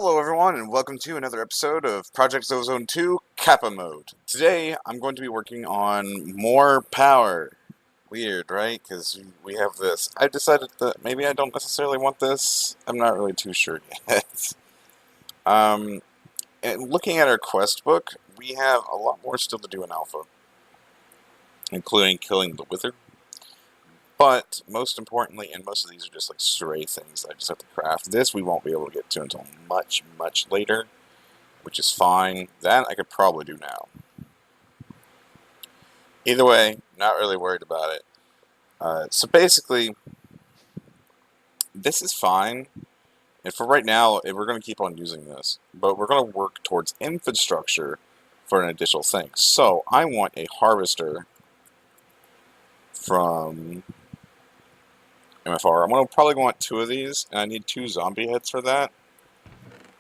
Hello everyone and welcome to another episode of Project Ozone 2 Kappa Mode. Today I'm going to be working on more power. Weird, right? Because we have this. I decided that maybe I don't necessarily want this. I'm not really too sure yet. um, and looking at our quest book, we have a lot more still to do in Alpha, including killing the Wither. But most importantly, and most of these are just like stray things I just have to craft. This we won't be able to get to until much, much later, which is fine. That I could probably do now. Either way, not really worried about it. So basically, this is fine. And for right now, we're going to keep on using this. But we're going to work towards infrastructure for an additional thing. So I want a harvester from MFR. I'm going to probably want 2 of these, and I need 2 zombie heads for that.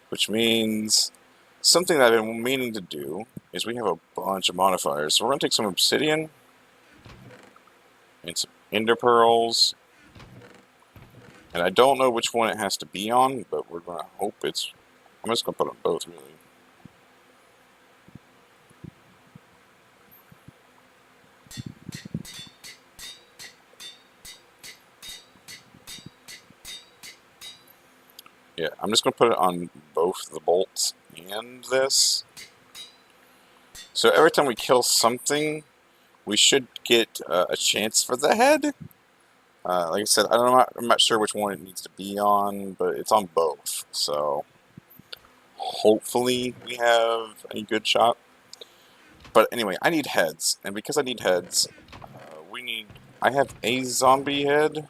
Which means something that I've been meaning to do is we have a bunch of modifiers. So we're going to take some obsidian and some ender pearls. And I don't know which one it has to be on, but we're going to hope it's... I'm just going to put on both, really. Yeah, I'm just going to put it on both the bolts and this. So every time we kill something, we should get a chance for the head. Like I said, I'm not sure which one it needs to be on, but it's on both. So hopefully we have a good shot. But anyway, I need heads. And because I need heads, I have a zombie head.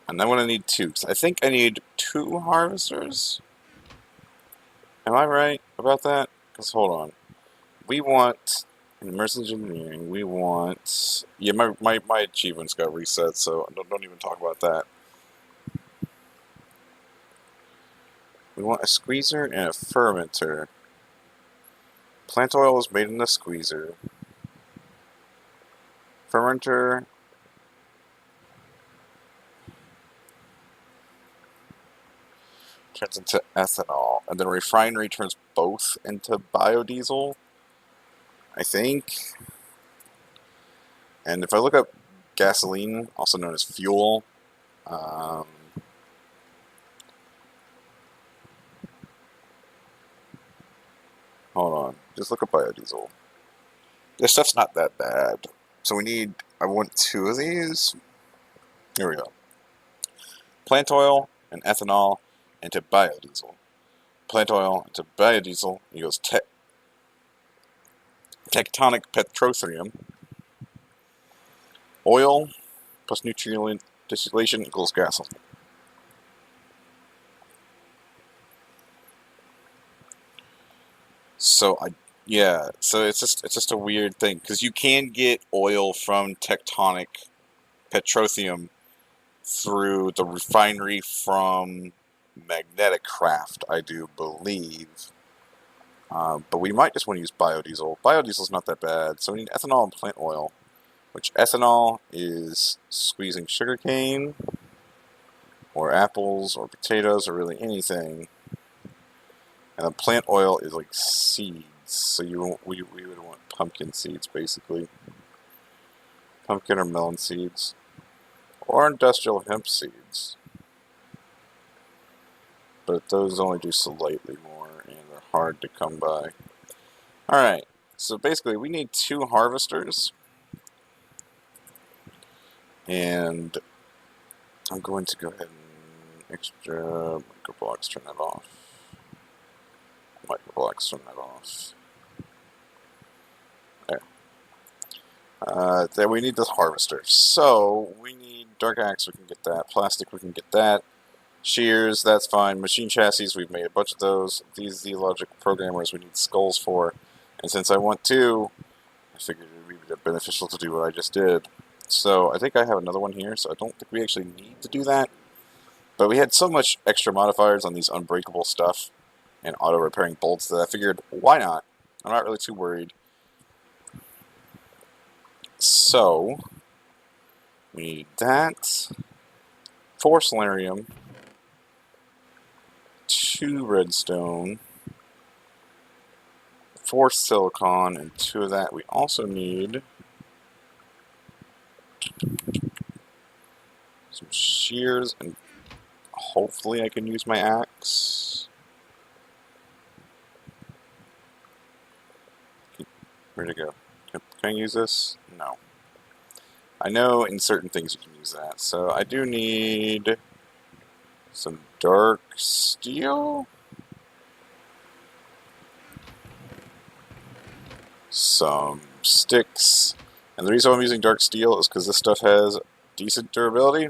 And I'm going to need 2. I think I need 2 harvesters. Am I right about that? Because hold on. We want, in immersive engineering, we want... Yeah, my achievements got reset, so don't even talk about that. We want a squeezer and a fermenter. Plant oil is made in the squeezer. Fermenter... turns into ethanol, and then refinery turns both into biodiesel, I think. And if I look up gasoline, also known as fuel, hold on, just look up biodiesel. This stuff's not that bad. So I want 2 of these. Here we go. Plant oil and ethanol into biodiesel. Plant oil into biodiesel equals tectonic petroleum. Oil plus nutrient distillation equals gasoline. So so it's just a weird thing because you can get oil from tectonic petroleum through the refinery from magnetic craft, I do believe. But we might just want to use biodiesel. Biodiesel's not that bad, so we need ethanol and plant oil, which ethanol is squeezing sugarcane, or apples, or potatoes, or really anything. And the plant oil is like seeds, so we would want pumpkin seeds, basically. Pumpkin or melon seeds. Or industrial hemp seeds. But those only do slightly more, and they're hard to come by. Alright, so basically we need 2 harvesters. And I'm going to go ahead and extra micro blocks, turn that off. Micro blocks, turn that off. There. Then we need this harvester. So we need dark axe, we can get that. Plastic, we can get that. Shears, that's fine. Machine chassis, we've made a bunch of those. These Z-logic programmers we need skulls for. And since I want 2, I figured it would be beneficial to do what I just did. So I think I have another one here, so I don't think we actually need to do that. But we had so much extra modifiers on these unbreakable stuff and auto-repairing bolts that I figured, why not? I'm not really too worried. So, we need that. 4 solarium. 2 2 redstone, 4 silicon, and 2 of that. We also need some shears, and hopefully I can use my axe. Where'd it go? Can I use this? No. I know in certain things you can use that. So I do need some dark steel, some sticks, and the reason I'm using dark steel is because this stuff has decent durability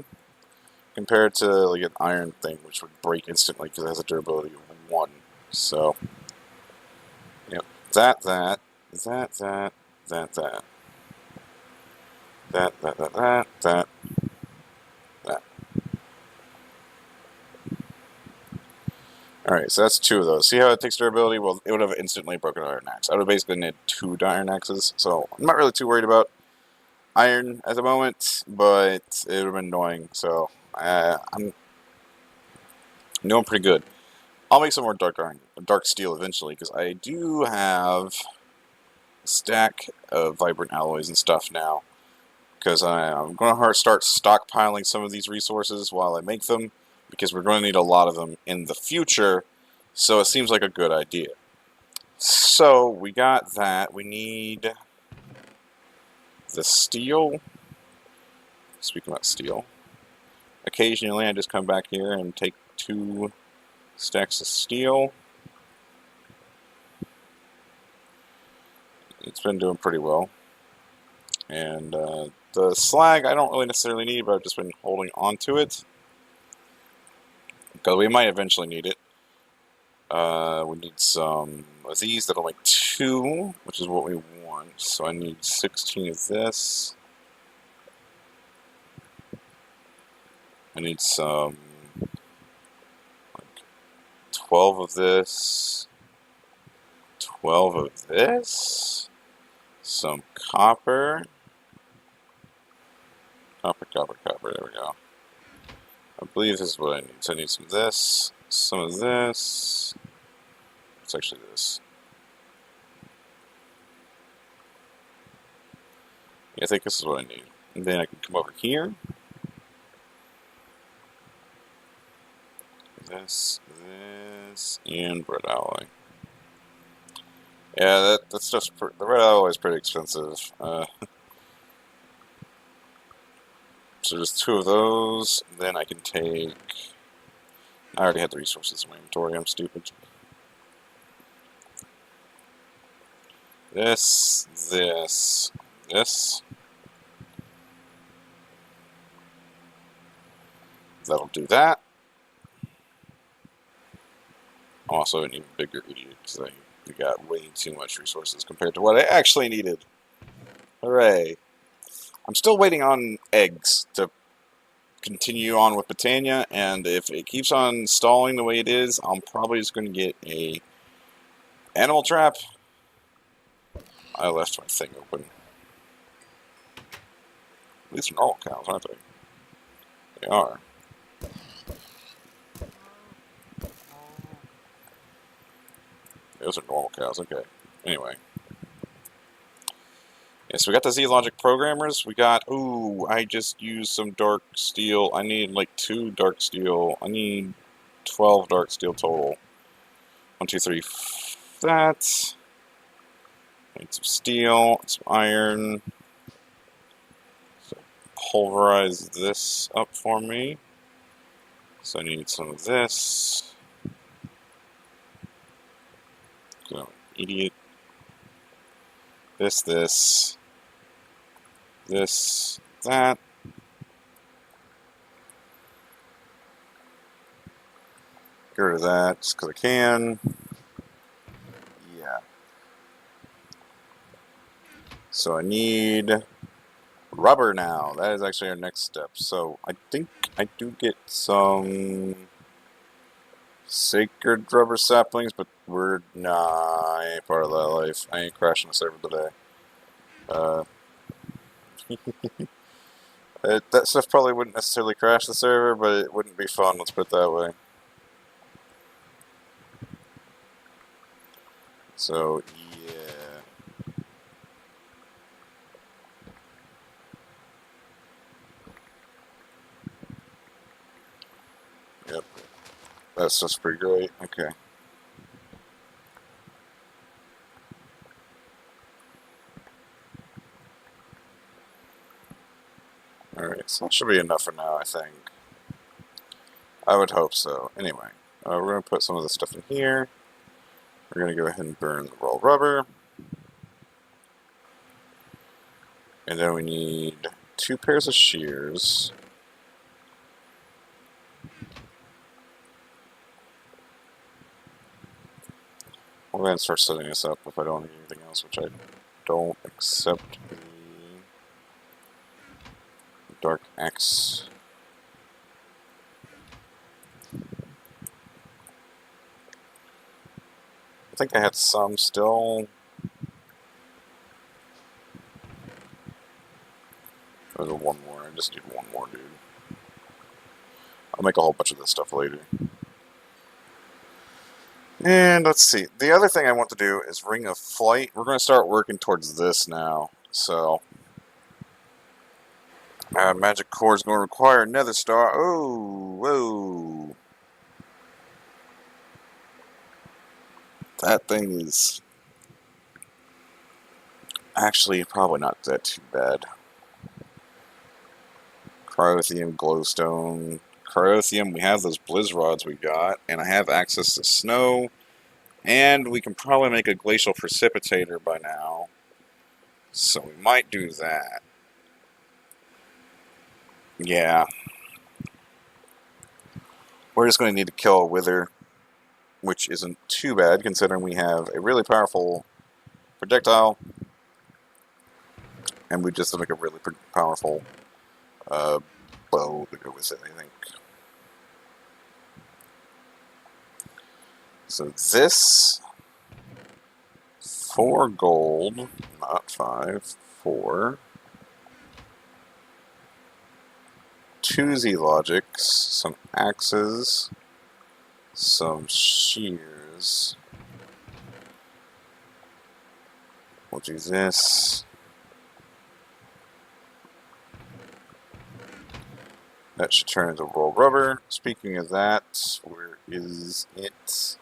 compared to like an iron thing, which would break instantly because it has a durability of 1. So, yep, that, that, that, that, that, that, that, that, that, that, that, that. Alright, so that's 2 of those. See how it takes durability? Well, it would have instantly broken an iron axe. I would have basically need 2 iron axes, so I'm not really too worried about iron at the moment, but it would have been annoying, so I'm doing pretty good. I'll make some more dark steel eventually, because I do have a stack of vibrant alloys and stuff now, because I'm going to start stockpiling some of these resources while I make them, because we're going to need a lot of them in the future, so it seems like a good idea. So, we got that. We need the steel. Speaking about steel, occasionally I just come back here and take 2 stacks of steel. It's been doing pretty well. And the slag I don't really necessarily need, but I've just been holding on to it, because we might eventually need it. We need some of these that'll make 2, which is what we want. So I need 16 of this. I need some, like, 12 of this, 12 of this, some copper, copper, there we go. I believe this is what I need. So I need some of this, some of this. It's actually this. Yeah, I think this is what I need. And then I can come over here. This, and red alloy. Yeah, that stuff's the red alloy is pretty expensive. So just 2 of those. Then I can take. I already had the resources in my inventory. I'm stupid. This. That'll do that. I'm also an even bigger idiot because I got way too much resources compared to what I actually needed. Hooray. I'm still waiting on eggs to continue on with Botania, and if it keeps on stalling the way it is, I'm probably just going to get a animal trap. I left my thing open. These are normal cows, aren't they? They are. Those are normal cows, okay. Anyway. Yeah, so we got the Z-Logic programmers. We got, ooh, I just used some dark steel. I need like 2 dark steel. I need 12 dark steel total. 1, 2, 3, that. I need some steel, some iron. So pulverize this up for me. So I need some of this. Go, idiot. This, that. Get rid of that just because I can. Yeah. So I need rubber now. That is actually our next step. So I think I do get some sacred rubber saplings, but I ain't part of that life. I ain't crashing the server today. That stuff probably wouldn't necessarily crash the server, but it wouldn't be fun, let's put it that way. So, yeah. Yep. That's just pretty great. Okay. Alright, so that should be enough for now, I think. I would hope so. Anyway, we're going to put some of this stuff in here. We're going to go ahead and burn the rolled rubber. And then we need 2 pairs of shears. We'll go ahead and start setting this up if I don't need anything else, which I don't, except the dark X. I think I had some still. There's one more. I just need one more, dude. I'll make a whole bunch of this stuff later. And let's see. The other thing I want to do is Ring of Flight. We're going to start working towards this now. So, Magic Core is going to require another star. Oh, whoa. That thing is actually probably not that too bad. Cryothium, glowstone. Cryothium, we have those blizz rods we got, and I have access to snow, and we can probably make a glacial precipitator by now. So we might do that. Yeah. We're just going to need to kill a wither, which isn't too bad considering we have a really powerful projectile, and we just have like a really powerful bow to go with it, I think. So this, 4 gold, not 5, 4. 2 Z-Logics, some axes, some shears. We'll do this. That should turn into rolled rubber. Speaking of that, where is it?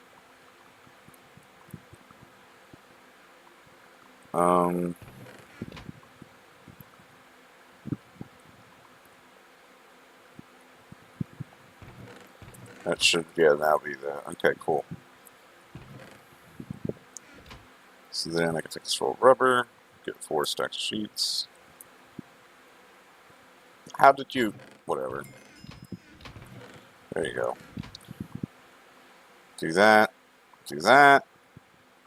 That should, yeah, that'll be the, okay, cool. So then I can take this rolled rubber, get 4 stacks of sheets. How did you, whatever. There you go. Do that, do that,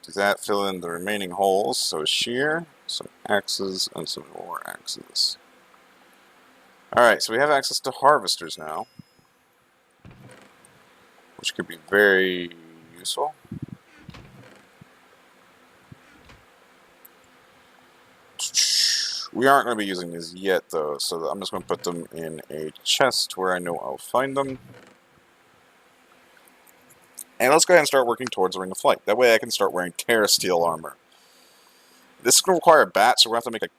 do that, fill in the remaining holes. So a shear, some axes, and some more axes. Alright, so we have access to harvesters now, which could be very useful. We aren't going to be using these yet, though, so I'm just going to put them in a chest where I know I'll find them. And let's go ahead and start working towards the Ring of Flight. That way I can start wearing Terra Steel armor. This is going to require a bat, so we're going to have to make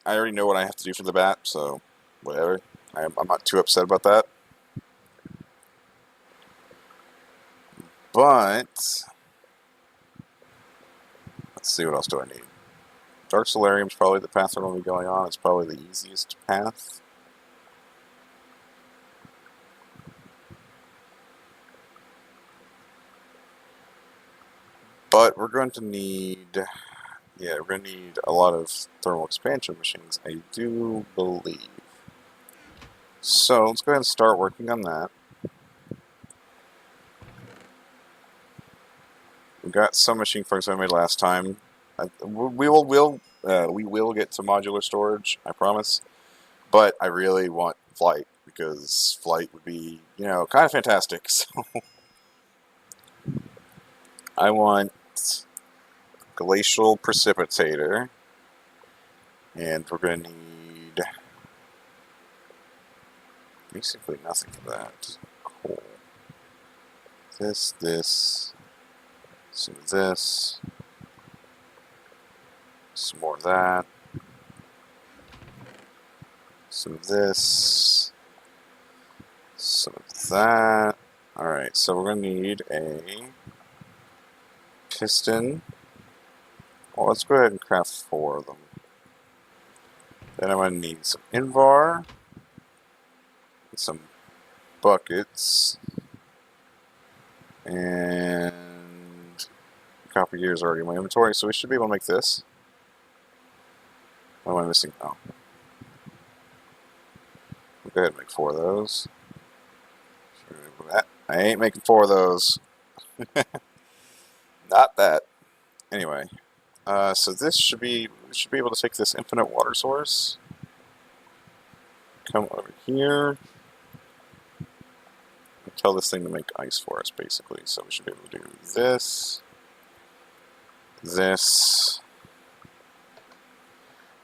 a... I already know what I have to do for the bat, so whatever. I'm not too upset about that. But... let's see, what else do I need? Dark Solarium is probably the path we're going to be going on. It's probably the easiest path. But we're going to need... yeah, we're going to need a lot of thermal expansion machines, I do believe. So, let's go ahead and start working on that. We got some machine parts I made last time. We will get to modular storage, I promise. But I really want flight, because flight would be, you know, kind of fantastic. So I want glacial precipitator, and we're going to need basically nothing for that. Cool. This, some of this. Some more of that. Some of this. Some of that. Alright, so we're going to need a piston. Well, let's go ahead and craft 4 of them. Then I'm going to need some Invar. Some buckets. And copper gear is already in my inventory, so we should be able to make this. What am I missing? Oh. We'll go ahead and make 4 of those. I ain't making 4 of those. Not that. Anyway, so this should be, we should be able to take this infinite water source. Come over here. And tell this thing to make ice for us, basically. So we should be able to do this. This.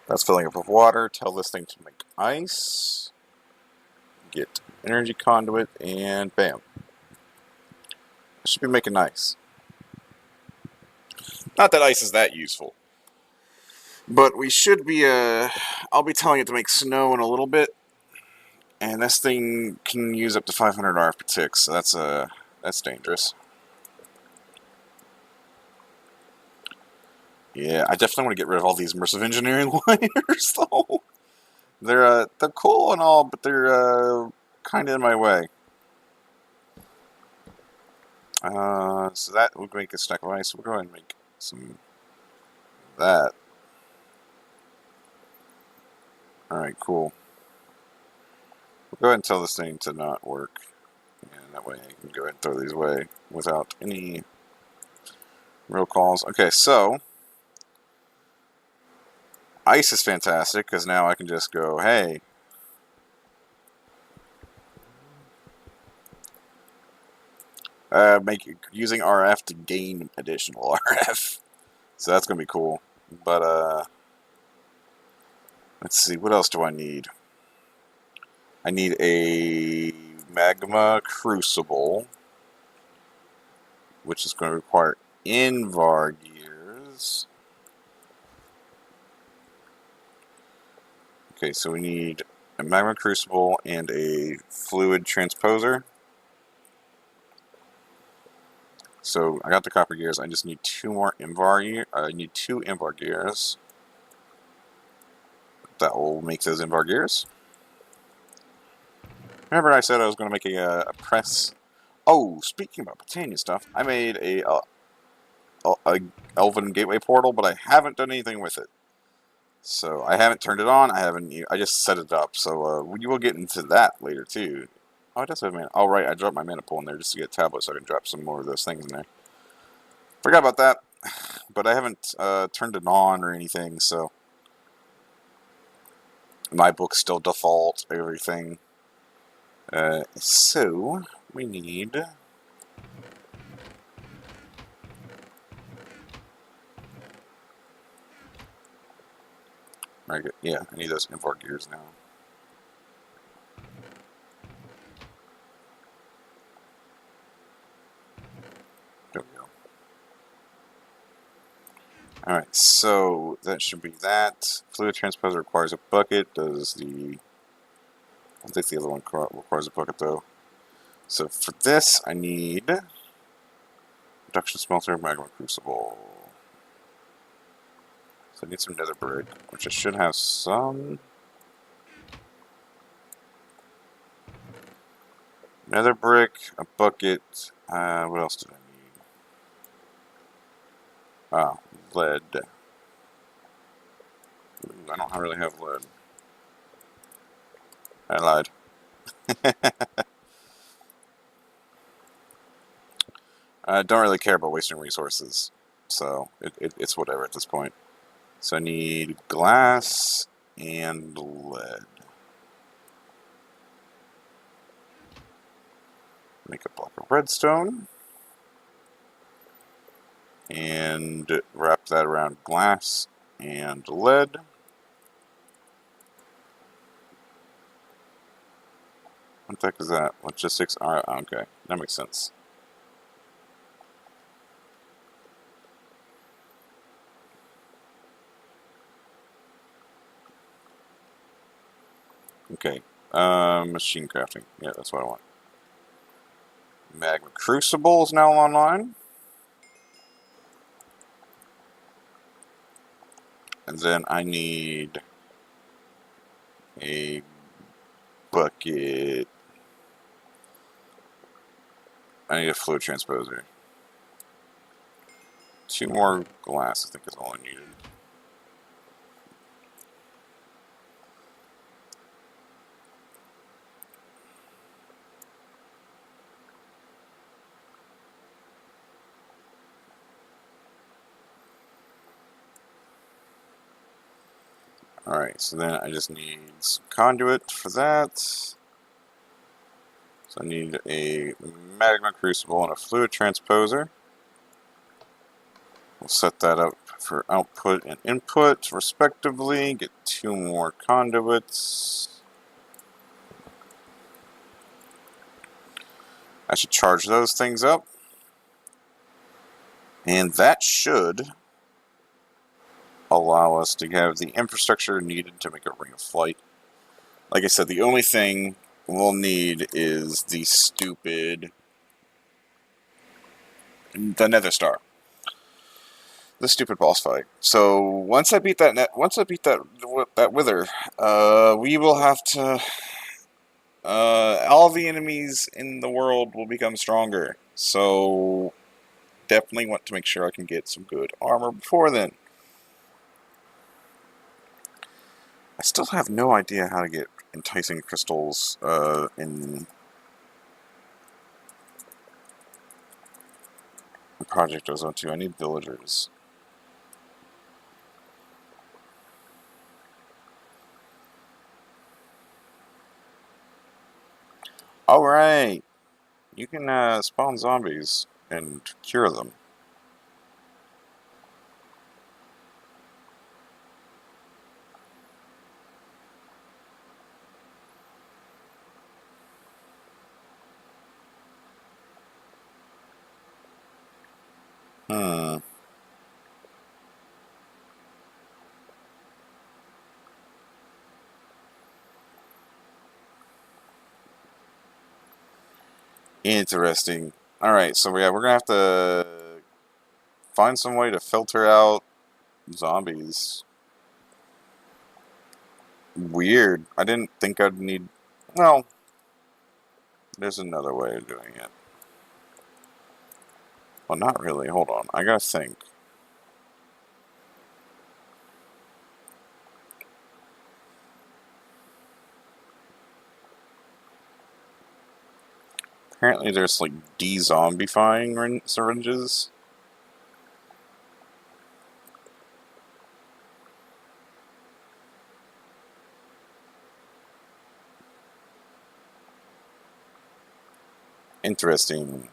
That's filling up with water. Tell this thing to make ice. Get energy conduit, and bam. It should be making ice. Not that ice is that useful. But we should be, I'll be telling it to make snow in a little bit. And this thing can use up to 500 RF per tick, so that's dangerous. Yeah, I definitely want to get rid of all these immersive engineering wires, though. They're cool and all, but they're kind of in my way. So that would make a stack of ice. We'll go ahead and make some of that. Alright, cool. We'll go ahead and tell this thing to not work. And that way I can go ahead and throw these away without any real calls. Okay, so ice is fantastic, because now I can just go, hey, using RF to gain additional RF. So that's going to be cool. But, let's see, what else do I need? I need a magma crucible, which is going to require Invar gears. Okay, so we need a magma crucible and a fluid transposer. So I got the copper gears. I just need 2 more Invar gears. I need 2 Invar gears. That will make those Invar gears. Remember I said I was going to make a press. Oh, speaking about Britannia stuff, I made a Elven Gateway portal, but I haven't done anything with it. So I haven't turned it on. I just set it up. So we will get into that later too. Oh, it does have mana. Oh, right. I dropped my mana pool in there just to get tablets so I can drop some more of those things in there. Forgot about that. But I haven't turned it on or anything, so my book's still default, everything. So we need. Yeah, I need those Invar gears now. There we go. Alright, so that should be that. Fluid transposer requires a bucket. Does the... I think the other one requires a bucket though. So for this, I need reduction smelter, magma crucible. So I need some nether brick, which I should have some. Nether brick, a bucket. What else did I need? Ah, lead. Ooh, I don't really have lead. I lied. I don't really care about wasting resources, so it's whatever at this point. So I need glass and lead. Make a block of redstone. And wrap that around glass and lead. What the heck is that? Logistics? Okay, that makes sense. Okay. Machine crafting. Yeah, that's what I want. Magma Crucible is now online. And then I need a bucket. I need a fluid transposer. 2 more glass, I think, is all I needed. Alright, so then I just need some conduit for that. So I need a magma crucible and a fluid transposer. We'll set that up for output and input, respectively. Get 2 more conduits. I should charge those things up. And that should allow us to have the infrastructure needed to make a ring of flight. Like I said, the only thing we'll need is the Nether Star. The stupid boss fight. So once I beat that wither, we will have to. All the enemies in the world will become stronger. So definitely want to make sure I can get some good armor before then. I still have no idea how to get enticing crystals in Project Ozone 2. I need villagers. Alright! You can spawn zombies and cure them. Hmm. Interesting. Alright, so yeah, we're gonna have to find some way to filter out zombies. Weird. I didn't think I'd need... Well, there's another way of doing it. Well, not really. Hold on. I gotta think. Apparently there's like de-zombifying syringes. Interesting.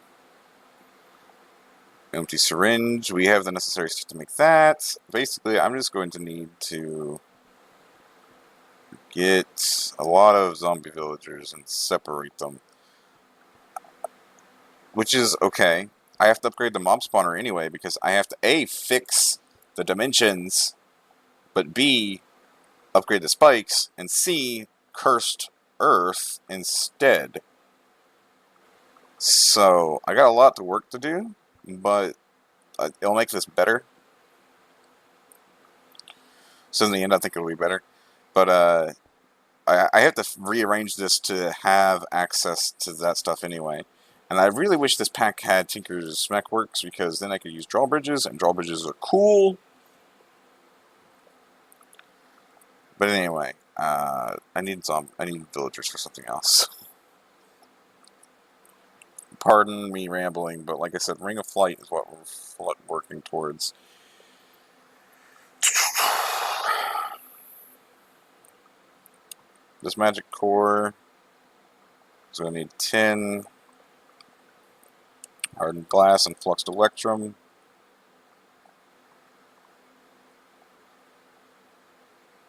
Empty syringe. We have the necessary stuff to make that. Basically, I'm just going to need to get a lot of zombie villagers and separate them. Which is okay. I have to upgrade the mob spawner anyway because I have to A, fix the dimensions, but B, upgrade the spikes, and C, cursed earth instead. So, I got a lot of work to do, but it'll make this better. So in the end, I think it'll be better. But I have to rearrange this to have access to that stuff anyway. And I really wish this pack had Tinker's Smechworks because then I could use drawbridges, and drawbridges are cool. But anyway, I need villagers for something else. Pardon me rambling, but like I said, Ring of Flight is what we're working towards. This magic core is going to need 10 hardened glass and fluxed electrum.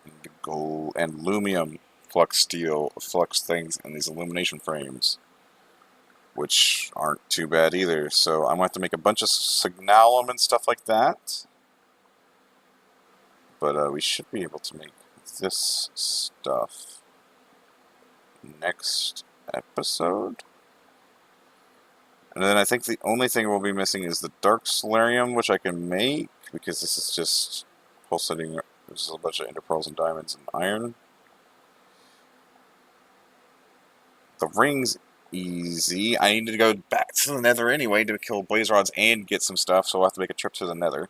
And gold and lumium, flux steel, flux things, and these illumination frames, which aren't too bad either. So I'm going to have to make a bunch of signalum and stuff like that. But we should be able to make this stuff. next episode. And then I think the only thing we'll be missing is the dark solarium, which I can make, because this is just pulsating. This is a bunch of interpearls and diamonds and iron. The ring's easy. I need to go back to the nether anyway to kill blaze rods and get some stuff, so I'll have to make a trip to the nether.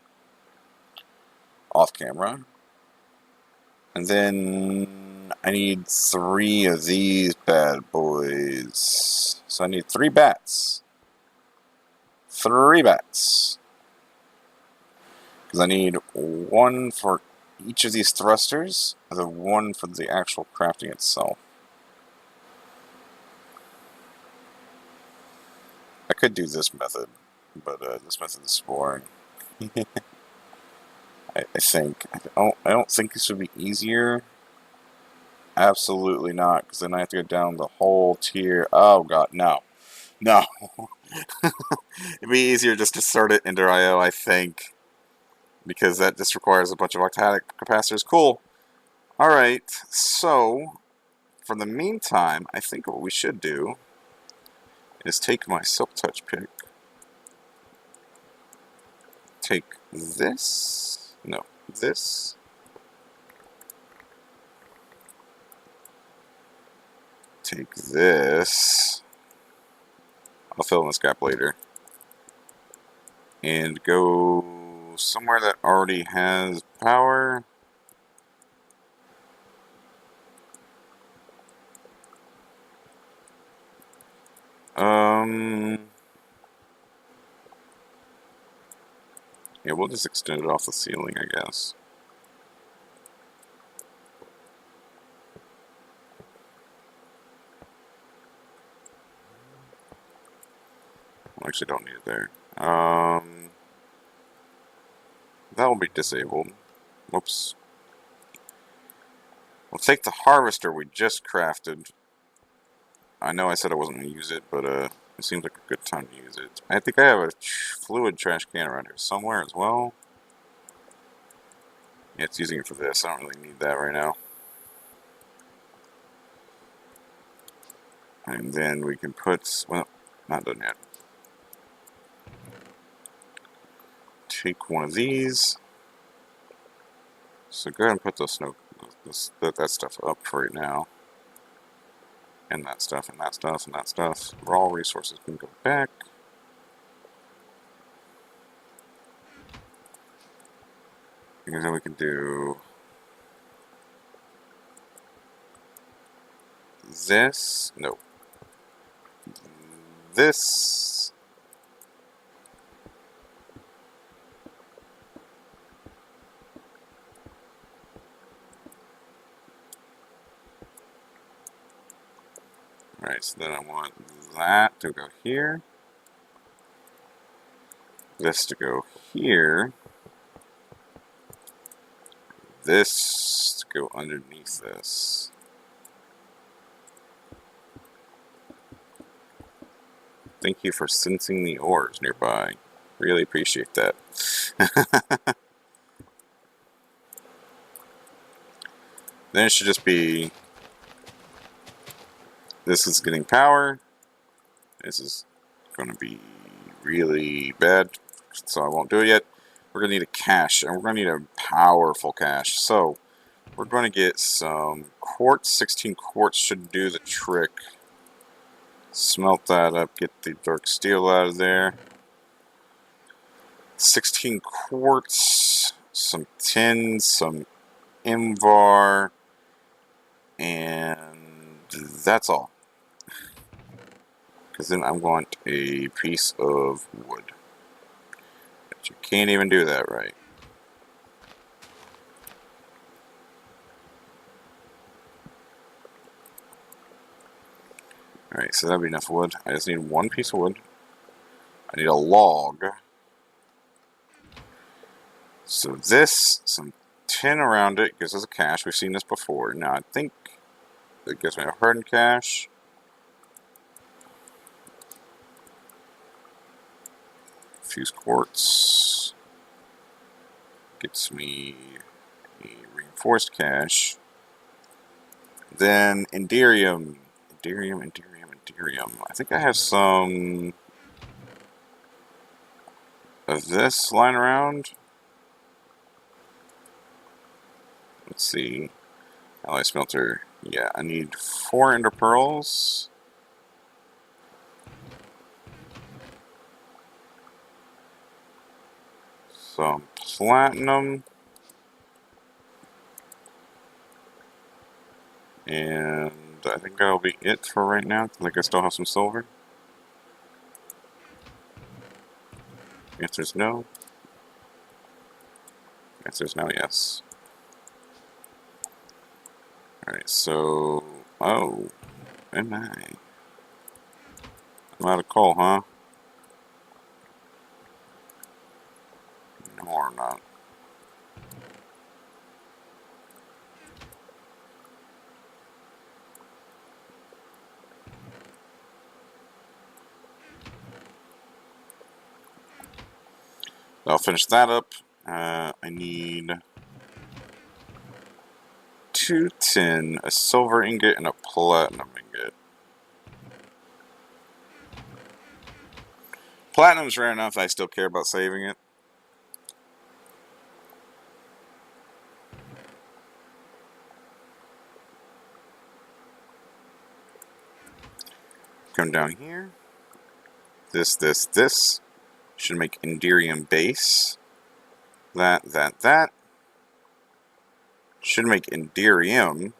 Off camera. And then I need 3 of these bad boys. So I need 3 bats. 3 bats. Because I need 1 for each of these thrusters, and then 1 for the actual crafting itself. I could do this method, but this method is boring. I think. I don't think this would be easier. Absolutely not, because then I have to go down the whole tier. Oh god, no. No. It'd be easier just to start it into IO, I think. Because that just requires a bunch of octadic capacitors. Cool. Alright, so, for the meantime, I think what we should do is take my Silk Touch pick. Take this. No, this. Take this. I'll fill in this gap later. And go somewhere that already has power. Yeah, we'll just extend it off the ceiling, I guess. I actually don't need it there. That will be disabled. Whoops. We'll take the harvester we just crafted. I know I said I wasn't going to use it, but it seems like a good time to use it. I think I have a fluid trash can around here somewhere as well. Yeah, it's using it for this. I don't really need that right now. And then we can put... Well, not done yet. Take one of these. So go ahead and put the snow, that stuff up for right now. And that stuff, and that stuff, and that stuff. Raw resources can go back. And then we can do this. No. This. Alright, so then I want that to go here. This to go here. This to go underneath this. Thank you for sensing the ores nearby. Really appreciate that. Then it should just be... This is getting power. This is going to be really bad, so I won't do it yet. We're going to need a cache, and we're going to need a powerful cache. So, we're going to get some quartz. 16 quartz should do the trick. Smelt that up, get the dark steel out of there. 16 quartz, some tin, some Invar, and that's all. Because then I want a piece of wood. But you can't even do that right. Alright, so that'll be enough wood. I just need 1 piece of wood. I need a log. So this, some tin around it, gives us a cache. We've seen this before. Now I think it gives me a hardened cache. Fuse quartz. Gets me a reinforced cache. Then Enderium. Indirium. I think I have some of this lying around. Let's see. Alloy smelter. Yeah, I need 4 ender pearls. Some platinum. And I think that'll be it for right now. I think I still have some silver. Answer's no. Answer's no, yes. Alright, so... Oh, am I? I'm out of coal, huh? No, I'm not. I'll finish that up. I need 2 tin, a silver ingot, and a platinum ingot. Platinum's rare enough I still care about saving it. Come down here. This. Should make Indirium base. That. Should make Indirium.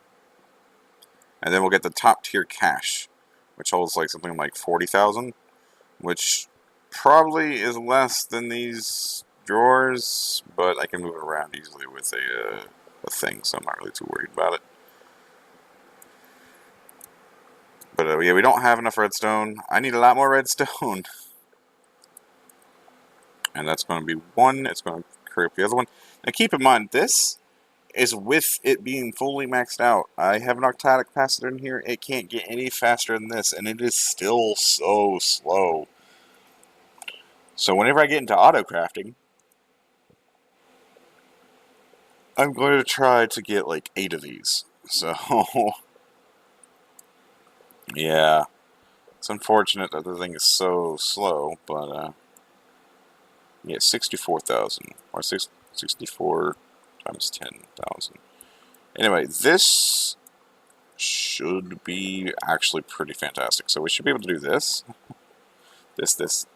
And then we'll get the top tier cache, which holds like something like 40,000, which probably is less than these drawers, but I can move it around easily with a thing, so I'm not really too worried about it. But yeah, we don't have enough redstone. I need a lot more redstone. And that's going to be 1. It's going to create the other one. Now keep in mind, this is with it being fully maxed out. I have an octadic capacitor in here. It can't get any faster than this, and it is still so slow. So whenever I get into auto crafting, I'm going to try to get like 8 of these. So yeah, it's unfortunate that the thing is so slow, but yeah, 64,000 or 64 times 10,000. Anyway, this should be actually pretty fantastic. So we should be able to do this. This.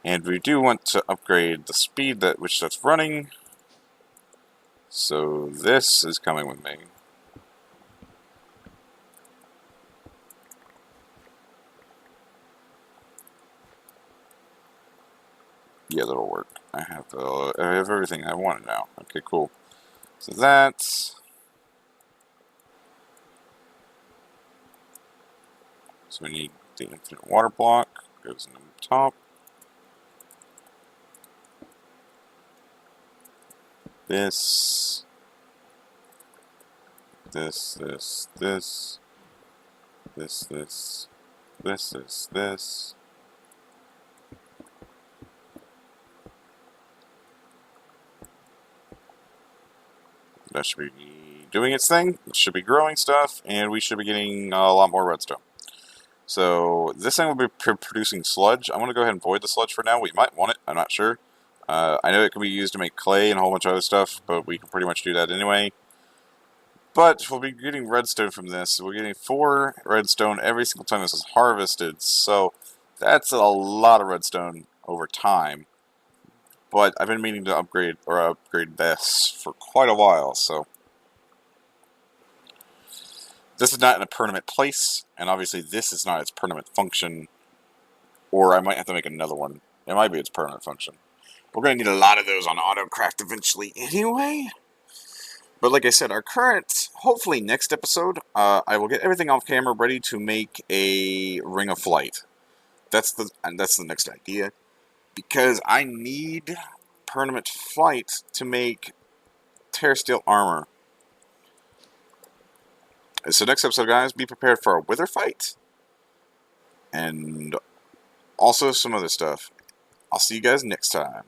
And we do want to upgrade the speed at which that's running. So this is coming with me. Yeah, that'll work. I have everything I wanted now. Okay, cool. So that's... So we need the infinite water block. Goes in the top. This. This. That should be doing its thing. It should be growing stuff, and we should be getting a lot more redstone. So this thing will be producing sludge. I'm going to go ahead and void the sludge for now. We might want it. I'm not sure. I know it can be used to make clay and a whole bunch of other stuff, but we can pretty much do that anyway. But we'll be getting redstone from this. We're getting 4 redstone every single time this is harvested. So that's a lot of redstone over time. But I've been meaning to upgrade this for quite a while, so this is not in a permanent place, and obviously this is not its permanent function, or I might have to make another one. It might be its permanent function. We're going to need a lot of those on AutoCraft eventually anyway. But like I said, our current, hopefully next episode, I will get everything off camera ready to make a Ring of Flight. That's the next idea. Because I need permanent flight to make Terrasteel armor. So next episode, guys, be prepared for a wither fight. And also some other stuff. I'll see you guys next time.